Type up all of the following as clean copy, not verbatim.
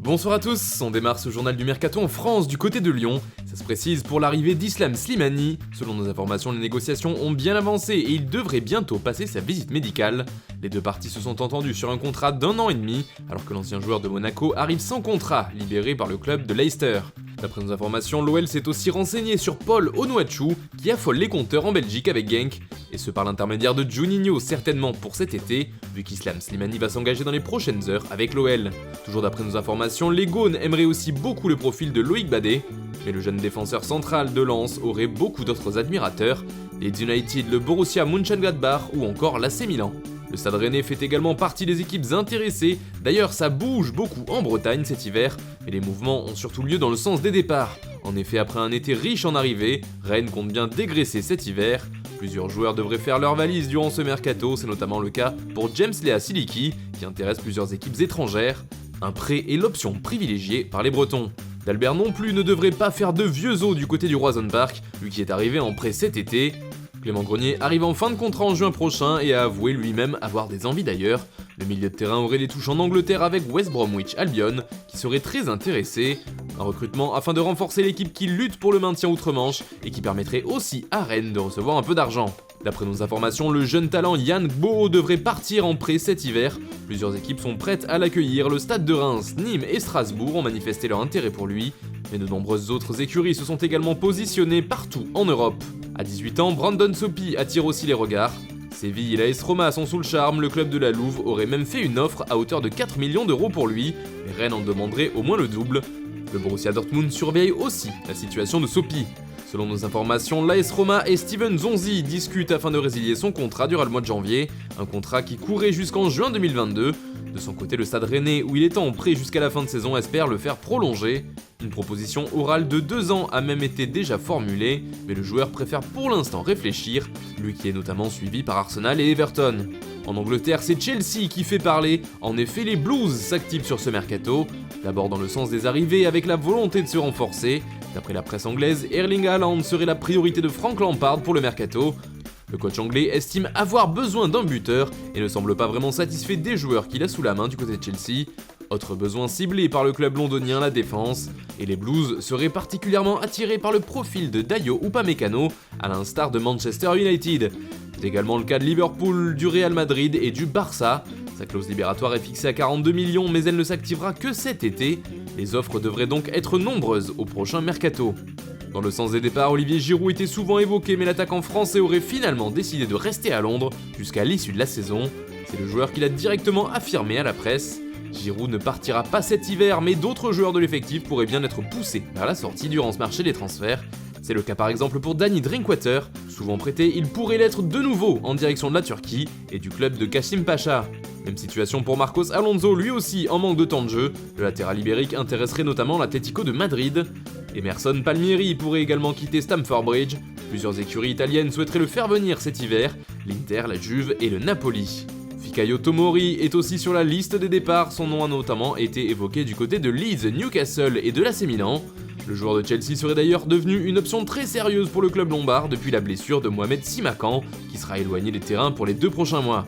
Bonsoir à tous, on démarre ce journal du Mercato en France du côté de Lyon. Ça se précise pour l'arrivée d'Islam Slimani. Selon nos informations, les négociations ont bien avancé et il devrait bientôt passer sa visite médicale. Les deux parties se sont entendues sur un contrat d'1 an et demi, alors que l'ancien joueur de Monaco arrive sans contrat, libéré par le club de Leicester. D'après nos informations, l'OL s'est aussi renseigné sur Paul Onuachu, qui affole les compteurs en Belgique avec Genk, et ce par l'intermédiaire de Juninho certainement pour cet été, vu qu'Islam Slimani va s'engager dans les prochaines heures avec l'OL. Toujours d'après nos informations, les Gaunes aimeraient aussi beaucoup le profil de Loïc Badé, mais le jeune défenseur central de Lens aurait beaucoup d'autres admirateurs, les United, le Borussia Mönchengladbach ou encore l'AC Milan. Le Stade Rennais fait également partie des équipes intéressées, d'ailleurs ça bouge beaucoup en Bretagne cet hiver, mais les mouvements ont surtout lieu dans le sens des départs. En effet, après un été riche en arrivées, Rennes compte bien dégraisser cet hiver. Plusieurs joueurs devraient faire leur valise durant ce mercato, c'est notamment le cas pour James Lea Siliki, qui intéresse plusieurs équipes étrangères. Un prêt est l'option privilégiée par les Bretons. D'Albert non plus ne devrait pas faire de vieux os du côté du Roison Park, lui qui est arrivé en prêt cet été. Clément Grenier arrive en fin de contrat en juin prochain et a avoué lui-même avoir des envies d'ailleurs. Le milieu de terrain aurait des touches en Angleterre avec West Bromwich Albion, qui serait très intéressé. Un recrutement afin de renforcer l'équipe qui lutte pour le maintien outre-Manche et qui permettrait aussi à Rennes de recevoir un peu d'argent. D'après nos informations, le jeune talent Yann Gbo devrait partir en prêt cet hiver. Plusieurs équipes sont prêtes à l'accueillir, le Stade de Reims, Nîmes et Strasbourg ont manifesté leur intérêt pour lui, mais de nombreuses autres écuries se sont également positionnées partout en Europe. À 18 ans, Brandon Sopi attire aussi les regards. Séville et l'AS Roma sont sous le charme, le club de la Louve aurait même fait une offre à hauteur de 4 millions d'euros pour lui, mais Rennes en demanderait au moins le double. Le Borussia Dortmund surveille aussi la situation de Sopi. Selon nos informations, l'AS Roma et Steven Zonzi discutent afin de résilier son contrat durant le mois de janvier, un contrat qui courait jusqu'en juin 2022. De son côté, le Stade Rennais, où il est en prêt jusqu'à la fin de saison, espère le faire prolonger. Une proposition orale de 2 ans a même été déjà formulée, mais le joueur préfère pour l'instant réfléchir, lui qui est notamment suivi par Arsenal et Everton. En Angleterre, c'est Chelsea qui fait parler. En effet, les Blues s'activent sur ce mercato, d'abord dans le sens des arrivées avec la volonté de se renforcer. D'après la presse anglaise, Erling Haaland serait la priorité de Frank Lampard pour le mercato. Le coach anglais estime avoir besoin d'un buteur et ne semble pas vraiment satisfait des joueurs qu'il a sous la main du côté de Chelsea. Autre besoin ciblé par le club londonien, la défense, et les Blues seraient particulièrement attirés par le profil de Dayo Upamecano, à l'instar de Manchester United. C'est également le cas de Liverpool, du Real Madrid et du Barça. Sa clause libératoire est fixée à 42 millions, mais elle ne s'activera que cet été. Les offres devraient donc être nombreuses au prochain mercato. Dans le sens des départs, Olivier Giroud était souvent évoqué, mais l'attaquant français aurait finalement décidé de rester à Londres jusqu'à l'issue de la saison. C'est le joueur qui l'a directement affirmé à la presse. Giroud ne partira pas cet hiver, mais d'autres joueurs de l'effectif pourraient bien être poussés vers la sortie durant ce marché des transferts. C'est le cas par exemple pour Danny Drinkwater. Souvent prêté, il pourrait l'être de nouveau en direction de la Turquie et du club de Kassim Pacha. Même situation pour Marcos Alonso, lui aussi en manque de temps de jeu. Le latéral ibérique intéresserait notamment l'Atlético de Madrid. Emerson Palmieri pourrait également quitter Stamford Bridge. Plusieurs écuries italiennes souhaiteraient le faire venir cet hiver, l'Inter, la Juve et le Napoli. Fikayo Tomori est aussi sur la liste des départs, son nom a notamment été évoqué du côté de Leeds, Newcastle et de l'AC Milan. Le joueur de Chelsea serait d'ailleurs devenu une option très sérieuse pour le club lombard depuis la blessure de Mohamed Simakan, qui sera éloigné des terrains pour les 2 prochains mois.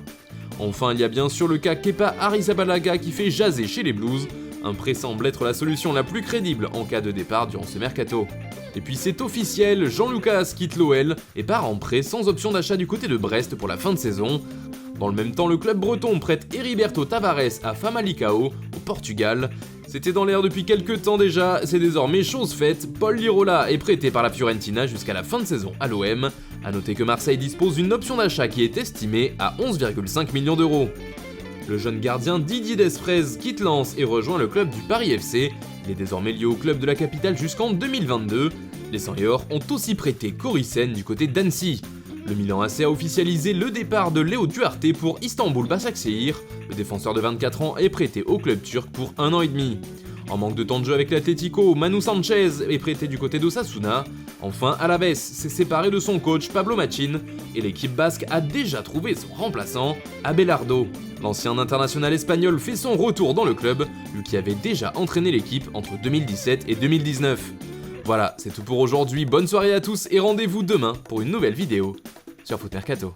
Enfin, il y a bien sûr le cas Kepa Arrizabalaga qui fait jaser chez les Blues. Un prêt semble être la solution la plus crédible en cas de départ durant ce mercato. Et puis c'est officiel, Jean-Lucas quitte l'OL et part en prêt sans option d'achat du côté de Brest pour la fin de saison. Dans le même temps, le club breton prête Heriberto Tavares à Famalicão, au Portugal. C'était dans l'air depuis quelques temps déjà, c'est désormais chose faite, Paul Lirola est prêté par la Fiorentina jusqu'à la fin de saison à l'OM. A noter que Marseille dispose d'une option d'achat qui est estimée à 11,5 millions d'euros. Le jeune gardien Didier Desprez quitte Lens et rejoint le club du Paris FC. Il est désormais lié au club de la capitale jusqu'en 2022. Les Seniors ont aussi prêté Coricen du côté d'Annecy. Le Milan AC a officialisé le départ de Léo Duarte pour Istanbul Başakşehir. Le défenseur de 24 ans est prêté au club turc pour 1 an et demi. En manque de temps de jeu avec l'Atlético, Manu Sanchez est prêté du côté d'Osasuna. Enfin, Alaves s'est séparé de son coach Pablo Machin et l'équipe basque a déjà trouvé son remplaçant, Abelardo. L'ancien international espagnol fait son retour dans le club, lui qui avait déjà entraîné l'équipe entre 2017 et 2019. Voilà, c'est tout pour aujourd'hui, bonne soirée à tous et rendez-vous demain pour une nouvelle vidéo sur Foot Mercato.